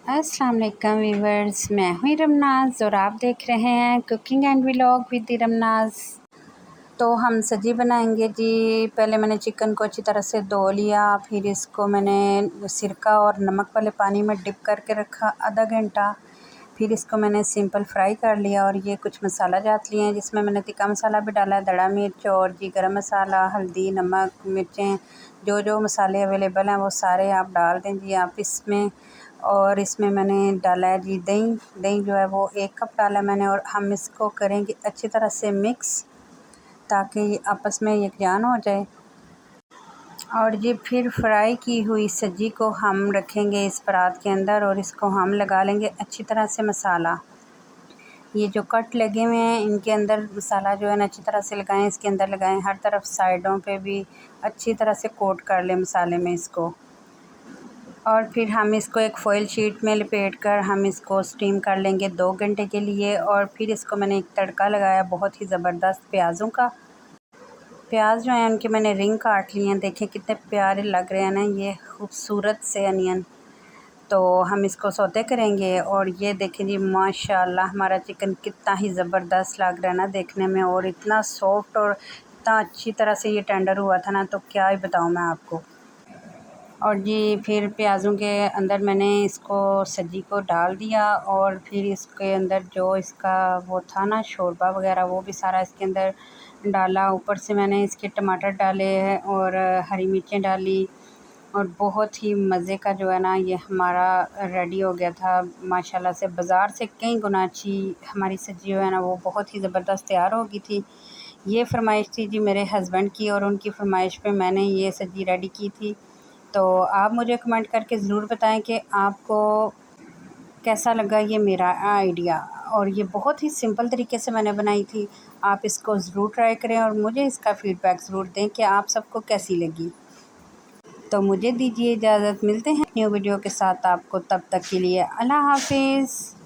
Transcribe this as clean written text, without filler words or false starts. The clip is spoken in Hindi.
अस्सलाम वालेकुम वीवर्स, मैं हूँ रमनाज़ और आप देख रहे हैं कुकिंग एंड व्लॉग विद रमनाज़। तो हम सब्ज़ी बनाएंगे जी। पहले मैंने चिकन को अच्छी तरह से धो लिया, फिर इसको मैंने सिरका और नमक वाले पानी में डिप करके रखा आधा घंटा। फिर इसको मैंने सिंपल फ्राई कर लिया और ये कुछ मसाला जात लिए हैं जिसमें मैंने तिक्का मसाला भी डाला है, दड़ा मिर्च और जी गरम मसाला, हल्दी, नमक, मिर्चें, जो जो मसाले अवेलेबल हैं वो सारे आप डाल दें जी आप इसमें। और इसमें मैंने डाला है जी दही। दही जो है वो 1 कप डाला मैंने और हम इसको करेंगे अच्छी तरह से मिक्स ताकि ये आपस में यकजान हो जाए। और ये फिर फ्राई की हुई सब्ज़ी को हम रखेंगे इस परात के अंदर और इसको हम लगा लेंगे अच्छी तरह से मसाला। ये जो कट लगे हुए हैं इनके अंदर मसाला जो है ना अच्छी तरह से लगाएं, इसके अंदर लगाएं, हर तरफ साइडों पे भी अच्छी तरह से कोट कर लें मसाले में इसको। और फिर हम इसको एक फ़ॉइल शीट में लपेट कर हम इसको स्टीम कर लेंगे 2 घंटे के लिए। और फिर इसको मैंने एक तड़का लगाया बहुत ही ज़बरदस्त प्याज़ों का। प्याज जो है उनके मैंने रिंग काट लिए हैं, देखें कितने प्यारे लग रहे हैं ना ये खूबसूरत से अनियन। तो हम इसको सौते करेंगे और ये देखें जी माशाल्लाह हमारा चिकन कितना ही ज़बरदस्त लग रहा है ना देखने में, और इतना सॉफ्ट और इतना अच्छी तरह से ये टेंडर हुआ था ना, तो क्या ही बताऊँ मैं आपको। और जी फिर प्याज़ों के अंदर मैंने इसको सब्ज़ी को डाल दिया और फिर इसके अंदर जो इसका वो था ना शोरबा वगैरह वो भी सारा इसके अंदर डाला। ऊपर से मैंने इसके टमाटर डाले हैं और हरी मिर्चें डाली और बहुत ही मज़े का जो है ना ये हमारा रेडी हो गया था माशाल्लाह से। बाज़ार से कई गुना अच्छी हमारी सब्ज़ी जो है ना वो बहुत ही ज़बरदस्त तैयार हो गई थी। ये फरमाइश थी जी मेरे हस्बैंड की और उनकी फरमाइश पे मैंने ये सब्ज़ी रेडी की थी। तो आप मुझे कमेंट करके ज़रूर बताएं कि आपको कैसा लगा ये मेरा आइडिया। और ये बहुत ही सिंपल तरीके से मैंने बनाई थी। आप इसको ज़रूर ट्राई करें और मुझे इसका फ़ीडबैक ज़रूर दें कि आप सबको कैसी लगी। तो मुझे दीजिए इजाज़त, मिलते हैं न्यू वीडियो के साथ आपको, तब तक के लिए अल्लाह हाफ़िज़।